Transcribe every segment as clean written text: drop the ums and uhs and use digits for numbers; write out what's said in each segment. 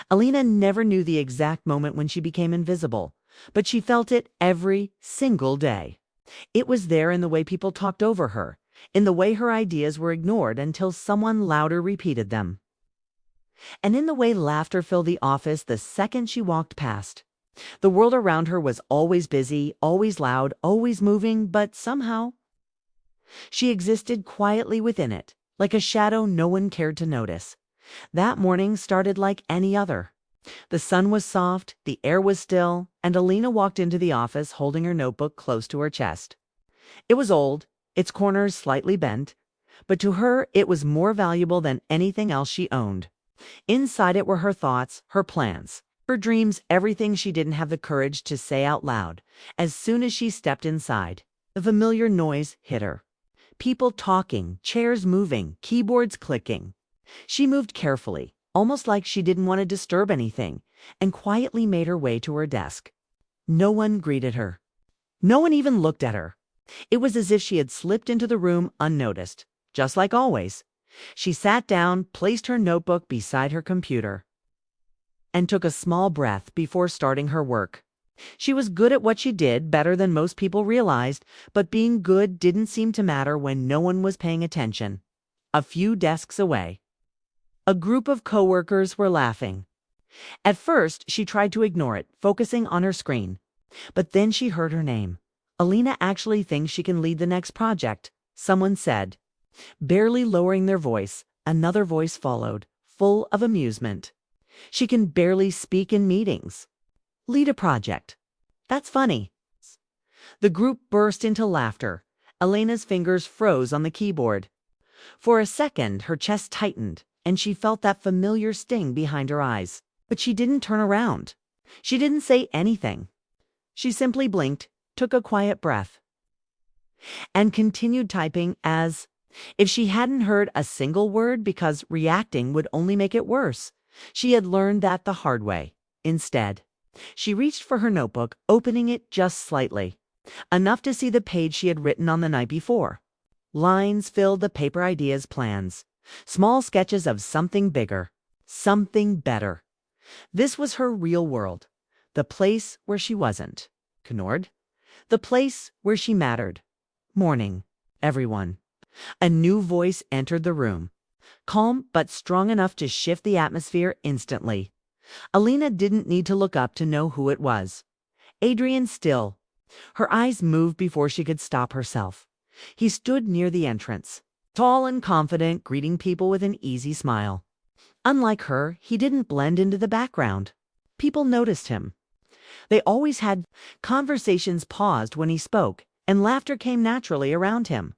Alina never knew the exact moment when she became invisible, but she felt it every single day. It was there in the way people talked over her, in the way her ideas were ignored until someone louder repeated them, and in the way laughter filled the office the second she walked past. The world around her was always busy, always loud, always moving, but somehow she existed quietly within it, like a shadow no one cared to notice. That morning started like any other. The sun was soft, the air was still, and Alina walked into the office holding her notebook close to her chest. It was old, its corners slightly bent, but to her it was more valuable than anything else she owned. Inside it were her thoughts, her plans, her dreams, everything she didn't have the courage to say out loud. As soon as she stepped inside, the familiar noise hit her. People talking, chairs moving, keyboards clicking. She moved carefully, almost like she didn't want to disturb anything, and quietly made her way to her desk. No one greeted her. No one even looked at her. It was as if she had slipped into the room unnoticed, just like always. She sat down, placed her notebook beside her computer, and took a small breath before starting her work. She was good at what she did, better than most people realized, but being good didn't seem to matter when no one was paying attention. A few desks away, a group of coworkers were laughing. At first, she tried to ignore it, focusing on her screen. But then she heard her name. Alina actually thinks she can lead the next project, someone said. Barely lowering their voice, another voice followed, full of amusement. She can barely speak in meetings. Lead a project. That's funny. The group burst into laughter. Alina's fingers froze on the keyboard. For a second, her chest tightened, and she felt that familiar sting behind her eyes. But she didn't turn around. She didn't say anything. She simply blinked, took a quiet breath, and continued typing as if she hadn't heard a single word, because reacting would only make it worse. She had learned that the hard way. Instead, she reached for her notebook, opening it just slightly, enough to see the page she had written on the night before. Lines filled the paper, ideas, plans, small sketches of something bigger, something better. This was her real world, the place where she wasn't ignored, the place where she mattered. Morning, everyone. A new voice entered the room, calm but strong enough to shift the atmosphere instantly. Alina didn't need to look up to know who it was. Adrian Still. Her eyes moved before she could stop herself. He stood near the entrance, tall and confident, greeting people with an easy smile. Unlike her, he didn't blend into the background. People noticed him. They always had. Conversations paused when he spoke, and laughter came naturally around him.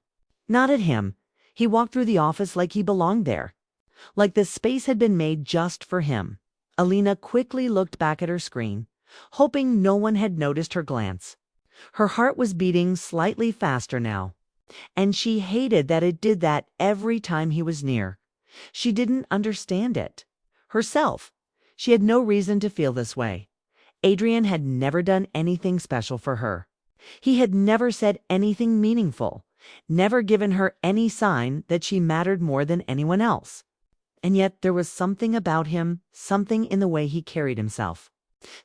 Not at him. He walked through the office like he belonged there, like the space had been made just for him. Alina quickly looked back at her screen, hoping no one had noticed her glance. Her heart was beating slightly faster now, and she hated that it did that every time he was near. She didn't understand it herself. She had no reason to feel this way. Adrian had never done anything special for her. He had never said anything meaningful, never given her any sign that she mattered more than anyone else. And yet there was something about him, something in the way he carried himself,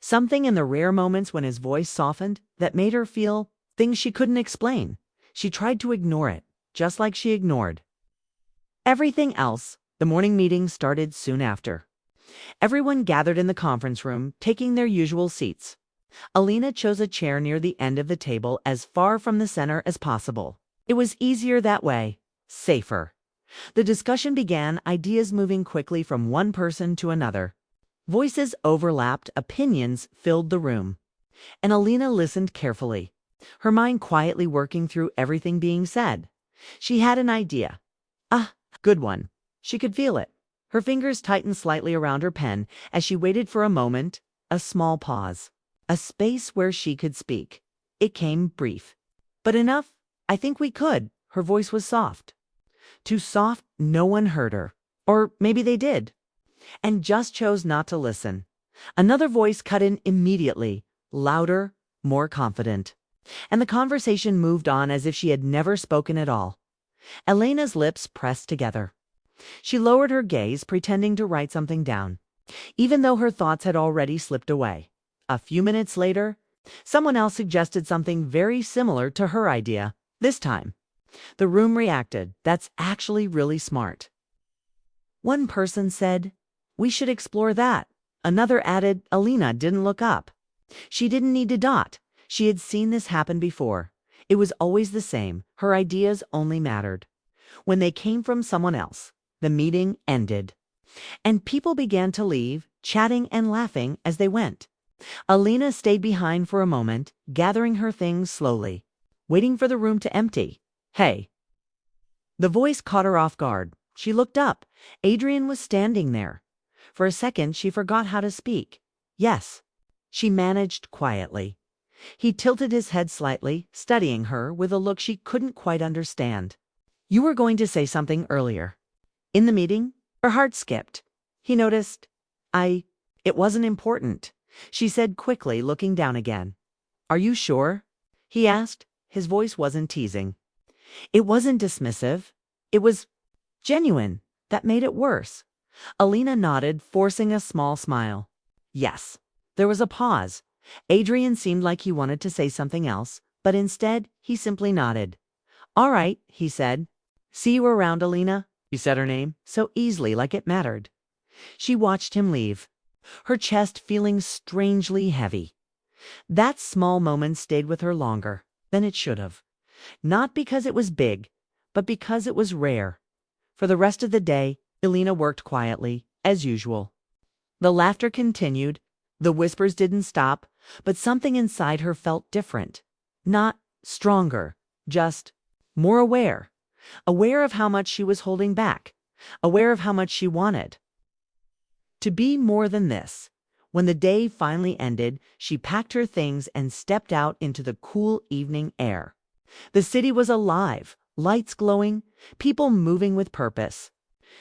something in the rare moments when his voice softened that made her feel things she couldn't explain. She tried to ignore it, just like she ignored everything else. The morning meeting started soon after. Everyone gathered in the conference room, taking their usual seats. Alina chose a chair near the end of the table, as far from the center as possible. It was easier that way, safer. The discussion began, ideas moving quickly from one person to another. Voices overlapped, opinions filled the room. And Alina listened carefully, her mind quietly working through everything being said. She had an idea. A good one. She could feel it. Her fingers tightened slightly around her pen as she waited for a moment, a small pause, a space where she could speak. It came brief, but enough. I think we could. Her voice was soft. Too soft, no one heard her. Or maybe they did, and just chose not to listen. Another voice cut in immediately, louder, more confident. And the conversation moved on as if she had never spoken at all. Elena's lips pressed together. She lowered her gaze, pretending to write something down. even though her thoughts had already slipped away. A few minutes later, someone else suggested something very similar to her idea. This time, the room reacted. That's actually really smart. One person said, "We should explore that." Another added, Alina didn't look up. She didn't need to dot. She had seen this happen before. It was always the same. Her ideas only mattered when they came from someone else. The meeting ended, and people began to leave, chatting and laughing as they went. Alina stayed behind for a moment, gathering her things slowly, waiting for the room to empty. "Hey." The voice caught her off guard. She looked up. Adrian was standing there. For a second, she forgot how to speak. "Yes," she managed quietly. He tilted his head slightly, studying her with a look she couldn't quite understand. "You were going to say something earlier." In the meeting, her heart skipped. He noticed. It wasn't important," she said quickly, looking down again. "Are you sure?" he asked. His voice wasn't teasing. It wasn't dismissive. It was genuine. That made it worse. Alina nodded, forcing a small smile. "Yes." There was a pause. Adrian seemed like he wanted to say something else, but instead, he simply nodded. "All right," he said. "See you around, Alina." She said her name so easily, like it mattered. She watched him leave, her chest feeling strangely heavy. That small moment stayed with her longer than it should have. Not because it was big, but because it was rare. For the rest of the day, Alina worked quietly, as usual. The laughter continued, the whispers didn't stop, but something inside her felt different. Not stronger, just more aware. Aware of how much she was holding back. Aware of how much she wanted to be more than this. When the day finally ended, she packed her things and stepped out into the cool evening air. The city was alive, lights glowing, people moving with purpose.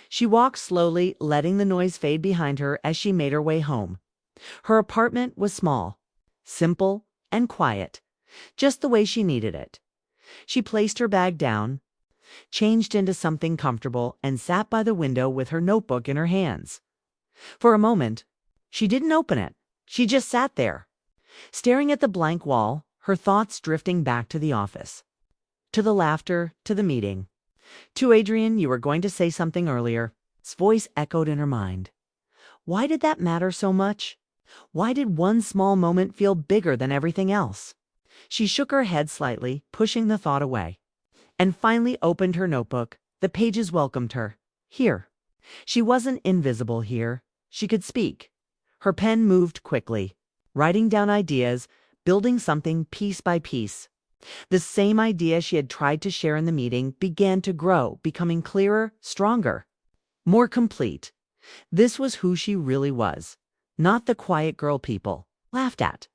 She walked slowly, letting the noise fade behind her as she made her way home. Her apartment was small, simple, and quiet, just the way she needed it. She placed her bag down, changed into something comfortable, and sat by the window with her notebook in her hands. For a moment, she didn't open it. She just sat there, staring at the blank wall, her thoughts drifting back to the office, to the laughter, to the meeting. "To Adrian, you were going to say something earlier." His voice echoed in her mind. Why did that matter so much? Why did one small moment feel bigger than everything else? She shook her head slightly, pushing the thought away, and finally opened her notebook. The pages welcomed her. Here. She wasn't invisible here. She could speak. Her pen moved quickly, writing down ideas, building something piece by piece. The same idea she had tried to share in the meeting began to grow, becoming clearer, stronger, more complete. This was who she really was. Not the quiet girl people laughed at,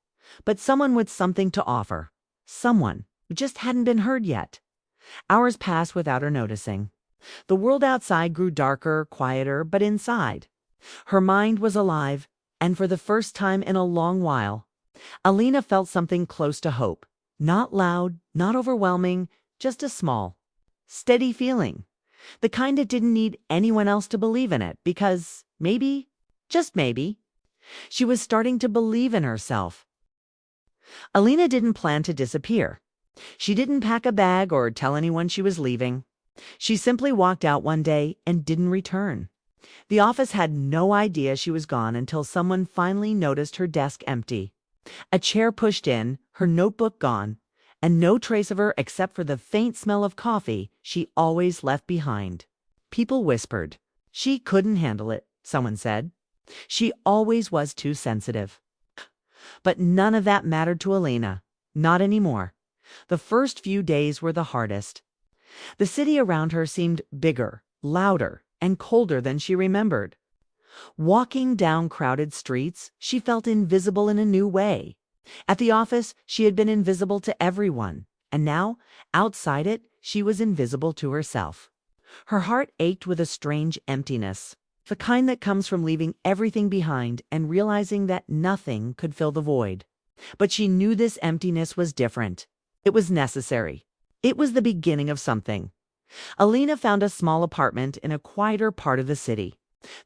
but someone with something to offer. Someone who just hadn't been heard yet. Hours passed without her noticing. The world outside grew darker, quieter, but inside, her mind was alive, and for the first time in a long while, Alina felt something close to hope. Not loud, not overwhelming, just a small, steady feeling. The kind that didn't need anyone else to believe in it, because maybe, just maybe, she was starting to believe in herself. Alina didn't plan to disappear. She didn't pack a bag or tell anyone she was leaving. She simply walked out one day and didn't return. The office had no idea she was gone until someone finally noticed her desk empty. A chair pushed in, her notebook gone, and no trace of her except for the faint smell of coffee she always left behind. People whispered. She couldn't handle it, someone said. She always was too sensitive. But none of that mattered to Alina. Not anymore. The first few days were the hardest. The city around her seemed bigger, louder, and colder than she remembered. Walking down crowded streets, she felt invisible in a new way. At the office, she had been invisible to everyone, and now, outside it, she was invisible to herself. Her heart ached with a strange emptiness, the kind that comes from leaving everything behind and realizing that nothing could fill the void. But she knew this emptiness was different. It was necessary. It was the beginning of something. Alina found a small apartment in a quieter part of the city.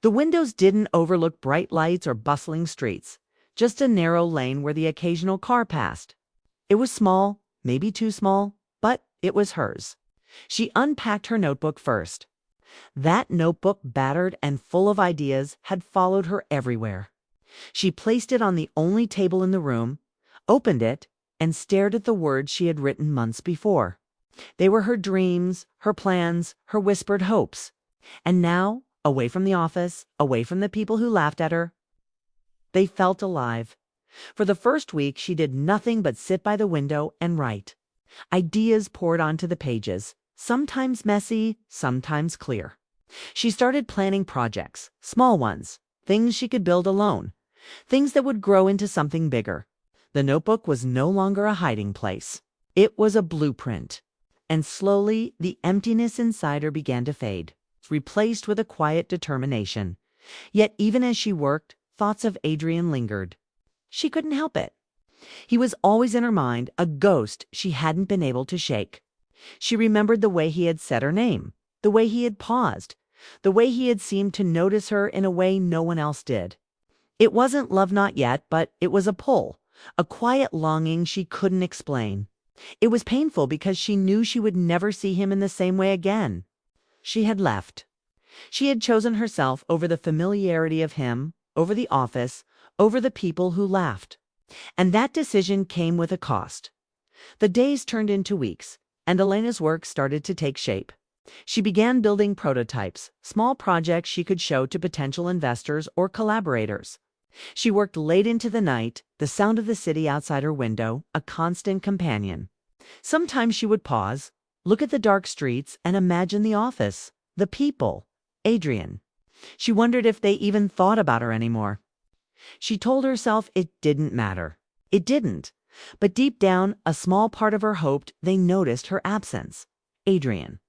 The windows didn't overlook bright lights or bustling streets, just a narrow lane where the occasional car passed. It was small, maybe too small, but it was hers. She unpacked her notebook first. That notebook, battered and full of ideas, had followed her everywhere. She placed it on the only table in the room, opened it, and stared at the words she had written months before. They were her dreams, her plans, her whispered hopes. And now, away from the office, away from the people who laughed at her, they felt alive. For the first week, she did nothing but sit by the window and write. Ideas poured onto the pages, sometimes messy, sometimes clear. She started planning projects, small ones, things she could build alone, things that would grow into something bigger. The notebook was no longer a hiding place. It was a blueprint. And slowly, the emptiness inside her began to fade, replaced with a quiet determination. Yet even as she worked, thoughts of Adrian lingered. She couldn't help it. He was always in her mind, a ghost she hadn't been able to shake. She remembered the way he had said her name, the way he had paused, the way he had seemed to notice her in a way no one else did. It wasn't love not yet, but it was a pull, a quiet longing she couldn't explain. It was painful because she knew she would never see him in the same way again. She had left. She had chosen herself over the familiarity of him, over the office, over the people who laughed. And that decision came with a cost. The days turned into weeks, and Elena's work started to take shape. She began building prototypes, small projects she could show to potential investors or collaborators. She worked late into the night, the sound of the city outside her window, a constant companion. Sometimes she would pause, look at the dark streets, and imagine the office, the people, Adrian. She wondered if they even thought about her anymore. She told herself it didn't matter. It didn't. But deep down, a small part of her hoped they noticed her absence. Adrian,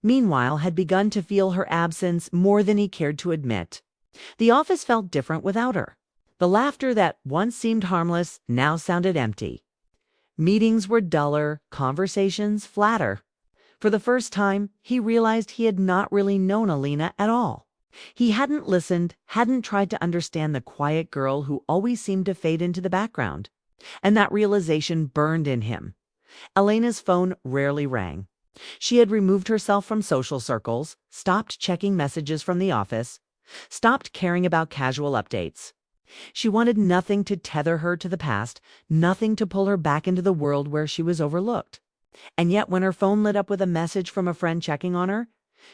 meanwhile, had begun to feel her absence more than he cared to admit. The office felt different without her. The laughter that once seemed harmless now sounded empty. Meetings were duller, conversations flatter. For the first time, he realized he had not really known Elena at all. He hadn't listened, hadn't tried to understand the quiet girl who always seemed to fade into the background. And that realization burned in him. Elena's phone rarely rang. She had removed herself from social circles, stopped checking messages from the office, stopped caring about casual updates. She wanted nothing to tether her to the past, nothing to pull her back into the world where she was overlooked. And yet when her phone lit up with a message from a friend checking on her,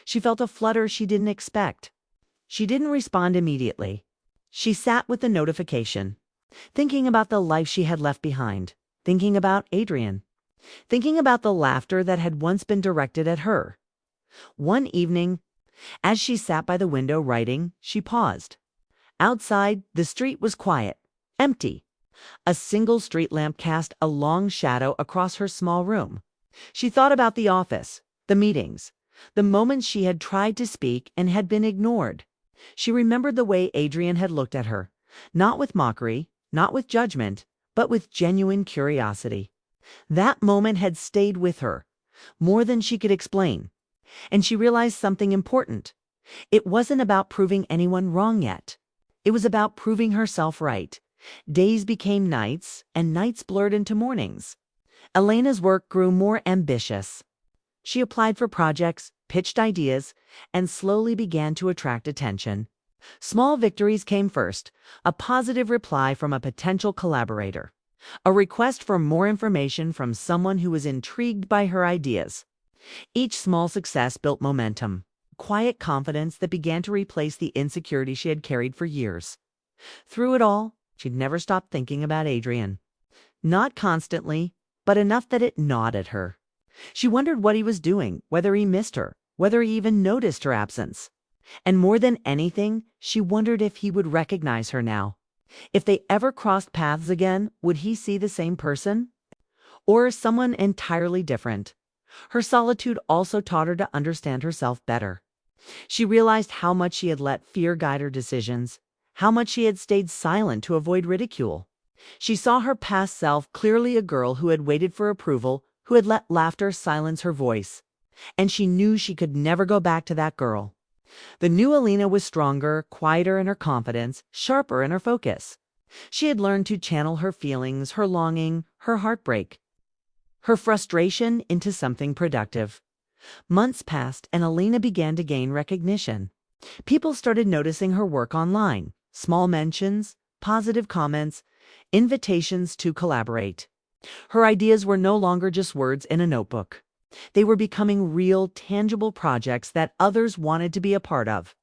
she felt a flutter she didn't expect. She didn't respond immediately. She sat with the notification, thinking about the life she had left behind, thinking about Adrian, thinking about the laughter that had once been directed at her. One evening, as she sat by the window writing, she paused. Outside, the street was quiet, empty. A single street lamp cast a long shadow across her small room. She thought about the office, the meetings, the moments she had tried to speak and had been ignored. She remembered the way Adrian had looked at her, not with mockery, not with judgment, but with genuine curiosity. That moment had stayed with her, more than she could explain. And she realized something important. It wasn't about proving anyone wrong yet. It was about proving herself right. Days became nights, and nights blurred into mornings. Elena's work grew more ambitious. She applied for projects, pitched ideas, and slowly began to attract attention. Small victories came first, a positive reply from a potential collaborator, a request for more information from someone who was intrigued by her ideas. Each small success built momentum, quiet confidence that began to replace the insecurity she had carried for years. Through it all, she'd never stopped thinking about Adrian. Not constantly, but enough that it gnawed at her. She wondered what he was doing, whether he missed her, whether he even noticed her absence. And more than anything, she wondered if he would recognize her now. If they ever crossed paths again, would he see the same person? Or someone entirely different? Her solitude also taught her to understand herself better. She realized how much she had let fear guide her decisions, how much she had stayed silent to avoid ridicule. She saw her past self clearly, a girl who had waited for approval, who had let laughter silence her voice. And she knew she could never go back to that girl. The new Alina was stronger, quieter in her confidence, sharper in her focus. She had learned to channel her feelings, her longing, her heartbreak, her frustration into something productive. Months passed and Alina began to gain recognition. People started noticing her work online, small mentions, positive comments, invitations to collaborate. Her ideas were no longer just words in a notebook. They were becoming real, tangible projects that others wanted to be a part of.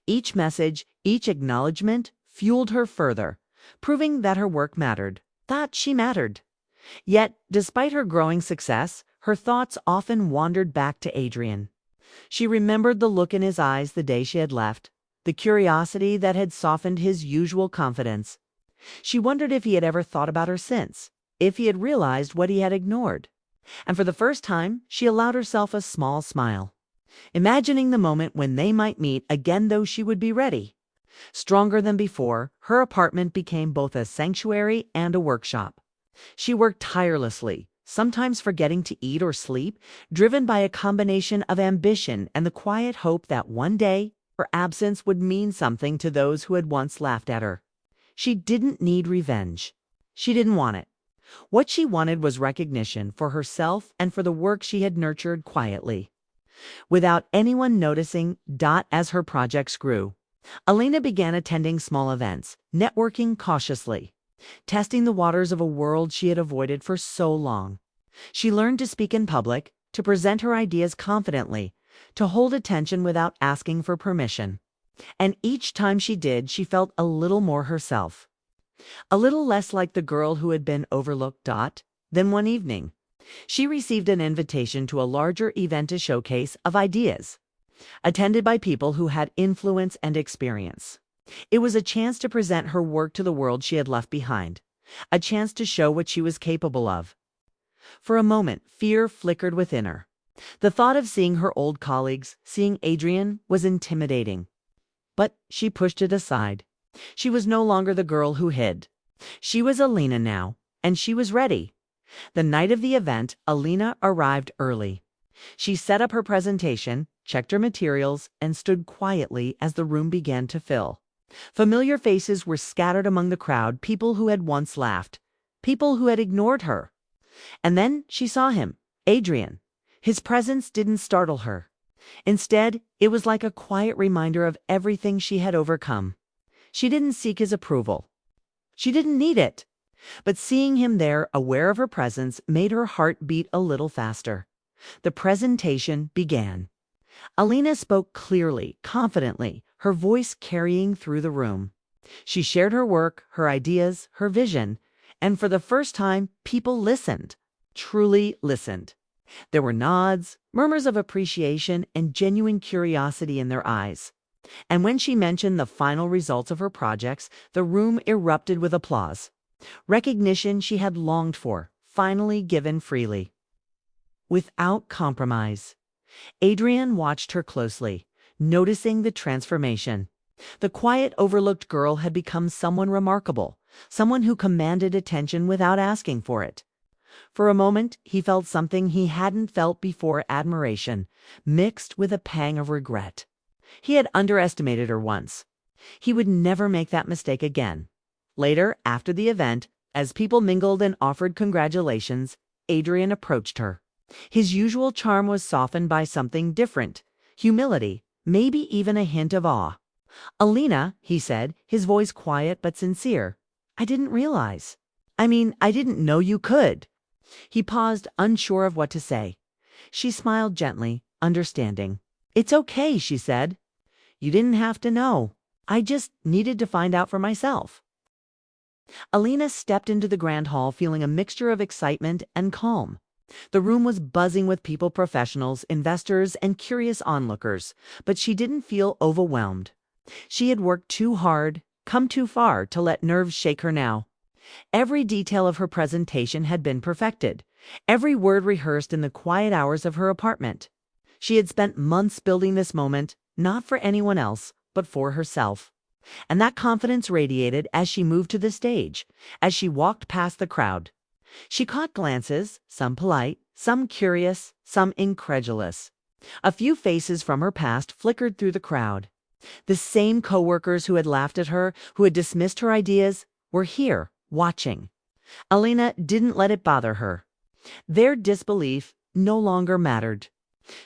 Each message, each acknowledgement fueled her further, proving that her work mattered, that she mattered. Yet, despite her growing success, her thoughts often wandered back to Adrian. She remembered the look in his eyes the day she had left, the curiosity that had softened his usual confidence. She wondered if he had ever thought about her since, if he had realized what he had ignored. And for the first time, she allowed herself a small smile, imagining the moment when they might meet again, though she would be ready. Stronger than before, her apartment became both a sanctuary and a workshop. She worked tirelessly, sometimes forgetting to eat or sleep, driven by a combination of ambition and the quiet hope that one day her absence would mean something to those who had once laughed at her. She didn't need revenge. She didn't want it. What she wanted was recognition for herself and for the work she had nurtured quietly. Without anyone noticing, as her projects grew, Alina began attending small events, networking cautiously, testing the waters of a world she had avoided for so long. She learned to speak in public, to present her ideas confidently, to hold attention without asking for permission. And each time she did, she felt a little more herself. A little less like the girl who had been overlooked. Then one evening, she received an invitation to a larger event, a showcase of ideas, attended by people who had influence and experience. It was a chance to present her work to the world she had left behind, a chance to show what she was capable of. For a moment, fear flickered within her. The thought of seeing her old colleagues, seeing Adrian, was intimidating. But she pushed it aside. She was no longer the girl who hid. She was Alina now, and she was ready. The night of the event, Alina arrived early. She set up her presentation, checked her materials, and stood quietly as the room began to fill. Familiar faces were scattered among the crowd, people who had once laughed, people who had ignored her. And then she saw him, Adrian. His presence didn't startle her. Instead, it was like a quiet reminder of everything she had overcome. She didn't seek his approval. She didn't need it. But seeing him there, aware of her presence, made her heart beat a little faster. The presentation began. Alina spoke clearly, confidently, her voice carrying through the room. She shared her work, her ideas, her vision, and for the first time, people listened, truly listened. There were nods, murmurs of appreciation, and genuine curiosity in their eyes. And when she mentioned the final results of her projects, the room erupted with applause. Recognition she had longed for, finally given freely. Without compromise. Adrian watched her closely, noticing the transformation. The quiet, overlooked girl had become someone remarkable, someone who commanded attention without asking for it. For a moment, he felt something he hadn't felt before, admiration, mixed with a pang of regret. He had underestimated her once. He would never make that mistake again. Later, after the event, as people mingled and offered congratulations, Adrian approached her. His usual charm was softened by something different, humility, maybe even a hint of awe. "Alina," he said, his voice quiet but sincere, "I didn't realize. I didn't know you could." He paused, unsure of what to say. She smiled gently, understanding. "It's okay," she said. "You didn't have to know. I just needed to find out for myself." Alina stepped into the grand hall feeling a mixture of excitement and calm. The room was buzzing with people, professionals, investors, and curious onlookers, but she didn't feel overwhelmed. She had worked too hard, come too far to let nerves shake her now. Every detail of her presentation had been perfected, every word rehearsed in the quiet hours of her apartment. She had spent months building this moment, not for anyone else, but for herself. And that confidence radiated as she moved to the stage, as she walked past the crowd. She caught glances, some polite, some curious, some incredulous. A few faces from her past flickered through the crowd. The same coworkers who had laughed at her, who had dismissed her ideas, were here, watching. Alina didn't let it bother her. Their disbelief no longer mattered.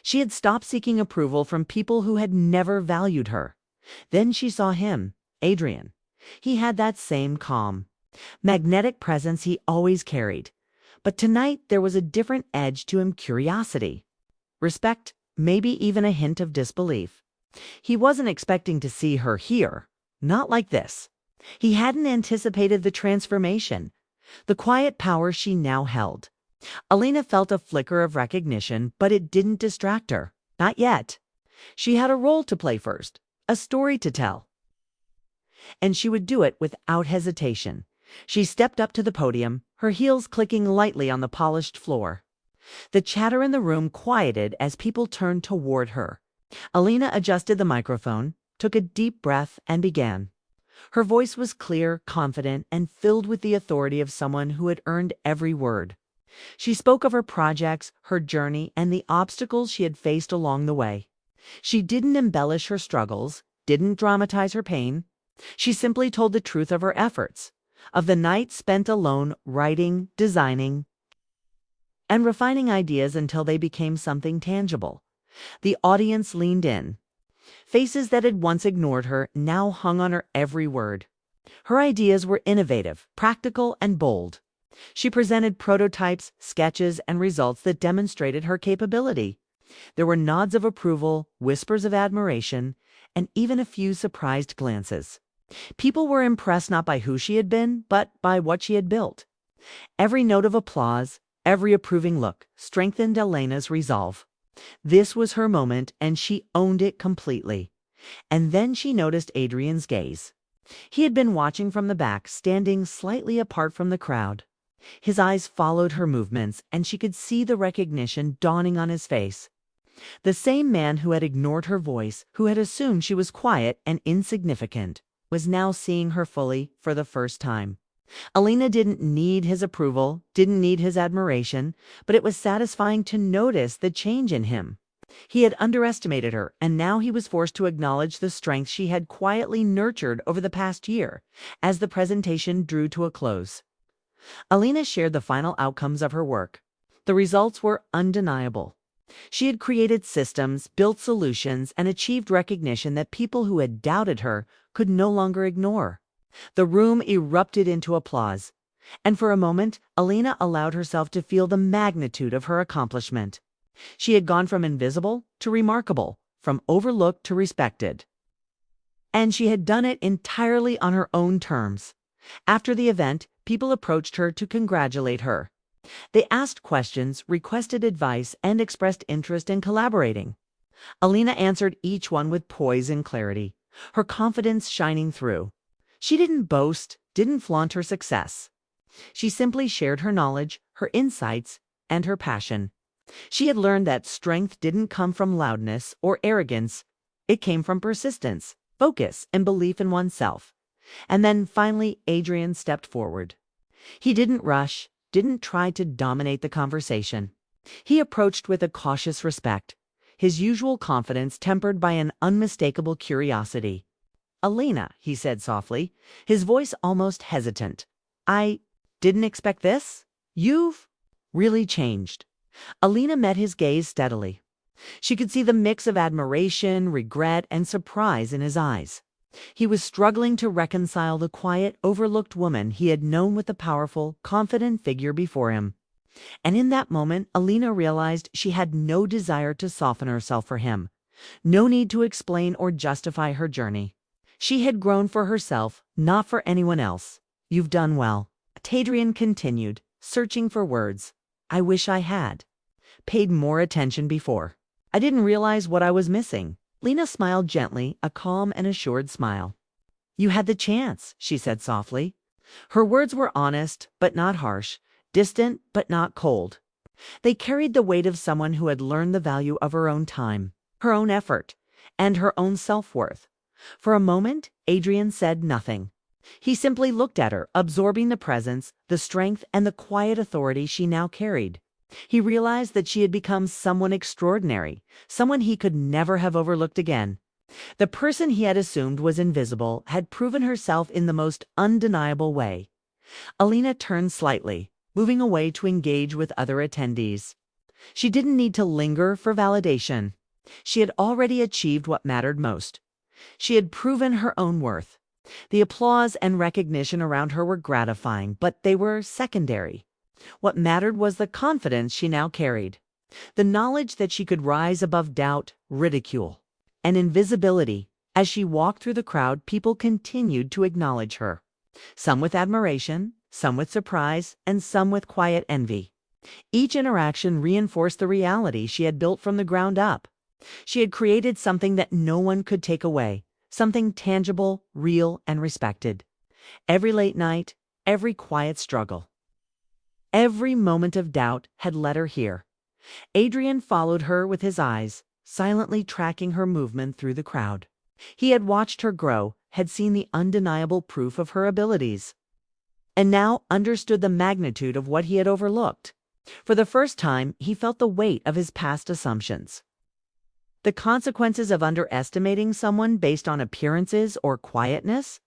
She had stopped seeking approval from people who had never valued her. Then she saw him, Adrian. He had that same calm, magnetic presence he always carried. But tonight there was a different edge to him: curiosity, respect, maybe even a hint of disbelief. He wasn't expecting to see her here. Not like this. He hadn't anticipated the transformation, the quiet power she now held. Alina felt a flicker of recognition, but it didn't distract her. Not yet. She had a role to play first, a story to tell. And she would do it without hesitation. She stepped up to the podium, her heels clicking lightly on the polished floor. The chatter in the room quieted as people turned toward her. Alina adjusted the microphone, took a deep breath, and began. Her voice was clear, confident, and filled with the authority of someone who had earned every word. She spoke of her projects, her journey, and the obstacles she had faced along the way. She didn't embellish her struggles, didn't dramatize her pain. She simply told the truth of her efforts, of the night spent alone writing, designing, and refining ideas until they became something tangible. The audience leaned in. Faces that had once ignored her now hung on her every word. Her ideas were innovative, practical, and bold. She presented prototypes, sketches, and results that demonstrated her capability. There were nods of approval, whispers of admiration, and even a few surprised glances. People were impressed not by who she had been, but by what she had built. Every note of applause, every approving look, strengthened Alina's resolve. This was her moment, and she owned it completely. And then she noticed Adrian's gaze. He had been watching from the back, standing slightly apart from the crowd. His eyes followed her movements, and she could see the recognition dawning on his face. The same man who had ignored her voice, who had assumed she was quiet and insignificant, was now seeing her fully for the first time. Alina didn't need his approval, didn't need his admiration, but it was satisfying to notice the change in him. He had underestimated her, and now he was forced to acknowledge the strength she had quietly nurtured over the past year. As the presentation drew to a close, Alina shared the final outcomes of her work. The results were undeniable. She had created systems, built solutions, and achieved recognition that people who had doubted her could no longer ignore. The room erupted into applause, and for a moment, Alina allowed herself to feel the magnitude of her accomplishment. She had gone from invisible to remarkable, from overlooked to respected. And she had done it entirely on her own terms. After the event, people approached her to congratulate her. They asked questions, requested advice, and expressed interest in collaborating. Alina answered each one with poise and clarity, her confidence shining through. She didn't boast, didn't flaunt her success. She simply shared her knowledge, her insights, and her passion. She had learned that strength didn't come from loudness or arrogance. It came from persistence, focus, and belief in oneself. And then finally, Adrian stepped forward. He didn't rush, didn't try to dominate the conversation. He approached with a cautious respect, his usual confidence tempered by an unmistakable curiosity. "Alina," he said softly, his voice almost hesitant. "I didn't expect this. You've really changed." Alina met his gaze steadily. She could see the mix of admiration, regret, and surprise in his eyes. He was struggling to reconcile the quiet, overlooked woman he had known with the powerful, confident figure before him. And in that moment, Alina realized she had no desire to soften herself for him, no need to explain or justify her journey. She had grown for herself, not for anyone else. "You've done well," Adrian continued, searching for words. "I wish I had paid more attention before. I didn't realize what I was missing." Lena smiled gently, a calm and assured smile. "You had the chance," she said softly. Her words were honest, but not harsh, distant, but not cold. They carried the weight of someone who had learned the value of her own time, her own effort, and her own self-worth. For a moment, Adrian said nothing. He simply looked at her, absorbing the presence, the strength, and the quiet authority she now carried. He realized that she had become someone extraordinary, someone he could never have overlooked again. The person he had assumed was invisible had proven herself in the most undeniable way. Alina turned slightly, moving away to engage with other attendees. She didn't need to linger for validation. She had already achieved what mattered most. She had proven her own worth. The applause and recognition around her were gratifying, but they were secondary. What mattered was the confidence she now carried, the knowledge that she could rise above doubt, ridicule, and invisibility. As she walked through the crowd, people continued to acknowledge her, some with admiration, some with surprise, and some with quiet envy. Each interaction reinforced the reality she had built from the ground up. She had created something that no one could take away, something tangible, real, and respected. Every late night, every quiet struggle, every moment of doubt had led her here. Adrian followed her with his eyes, silently tracking her movement through the crowd. He had watched her grow, had seen the undeniable proof of her abilities, and now understood the magnitude of what he had overlooked. For the first time, he felt the weight of his past assumptions. The consequences of underestimating someone based on appearances or quietness.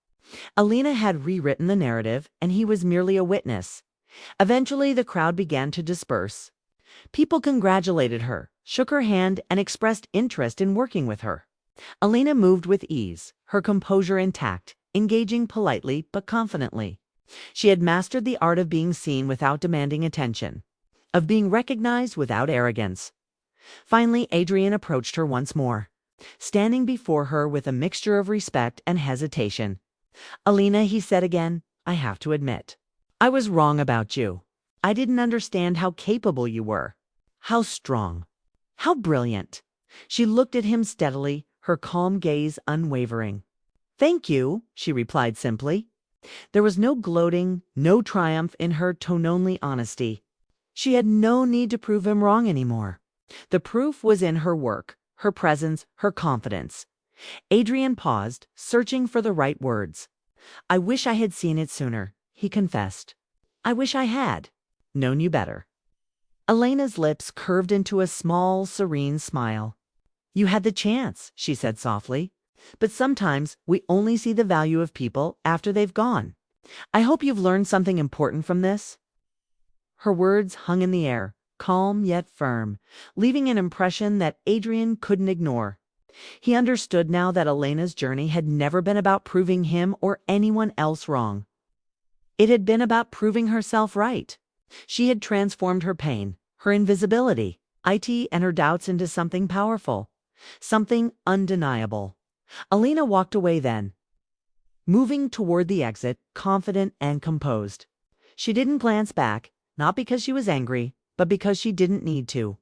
Alina had rewritten the narrative, and he was merely a witness. Eventually, the crowd began to disperse. People congratulated her, shook her hand, and expressed interest in working with her. Alina moved with ease, her composure intact, engaging politely but confidently. She had mastered the art of being seen without demanding attention, of being recognized without arrogance. Finally, Adrian approached her once more, standing before her with a mixture of respect and hesitation. "Alina," he said again, "I have to admit, I was wrong about you. I didn't understand how capable you were, how strong, how brilliant." She looked at him steadily, her calm gaze unwavering. "Thank you," she replied simply. There was no gloating, no triumph in her tone-only honesty. She had no need to prove him wrong anymore. The proof was in her work, her presence, her confidence. Adrian paused, searching for the right words. "I wish I had seen it sooner," he confessed. "I wish I had known you better." Elena's lips curved into a small, serene smile. "You had the chance," she said softly. "But sometimes we only see the value of people after they've gone. I hope you've learned something important from this." Her words hung in the air, calm yet firm, leaving an impression that Adrian couldn't ignore. He understood now that Elena's journey had never been about proving him or anyone else wrong. It had been about proving herself right. She had transformed her pain, her invisibility, and her doubts into something powerful, something undeniable. Alina walked away then, moving toward the exit, confident and composed. She didn't glance back, not because she was angry, but because she didn't need to.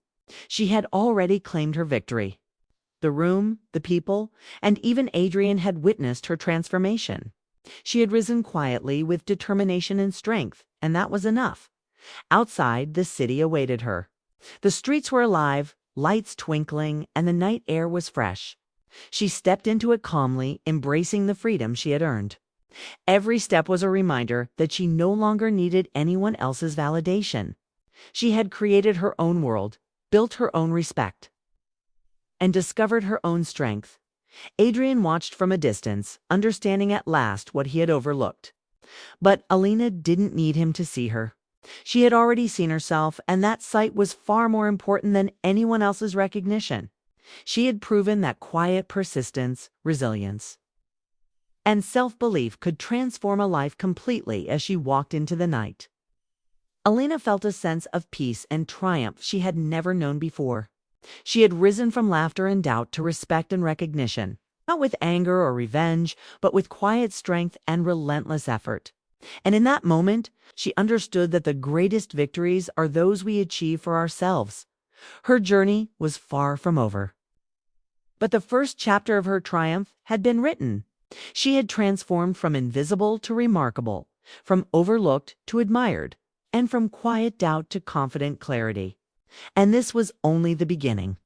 She had already claimed her victory. The room, the people, and even Adrian had witnessed her transformation. She had risen quietly with determination and strength, and that was enough. Outside, the city awaited her. The streets were alive, lights twinkling, and the night air was fresh. She stepped into it calmly, embracing the freedom she had earned. Every step was a reminder that she no longer needed anyone else's validation. She had created her own world, built her own respect, and discovered her own strength. Adrian watched from a distance, understanding at last what he had overlooked. But Alina didn't need him to see her. She had already seen herself, and that sight was far more important than anyone else's recognition. She had proven that quiet persistence, resilience, and self-belief could transform a life completely as she walked into the night. Alina felt a sense of peace and triumph she had never known before. She had risen from laughter and doubt to respect and recognition, not with anger or revenge, but with quiet strength and relentless effort. And in that moment, she understood that the greatest victories are those we achieve for ourselves. Her journey was far from over. But the first chapter of her triumph had been written. She had transformed from invisible to remarkable, from overlooked to admired, and from quiet doubt to confident clarity. And this was only the beginning.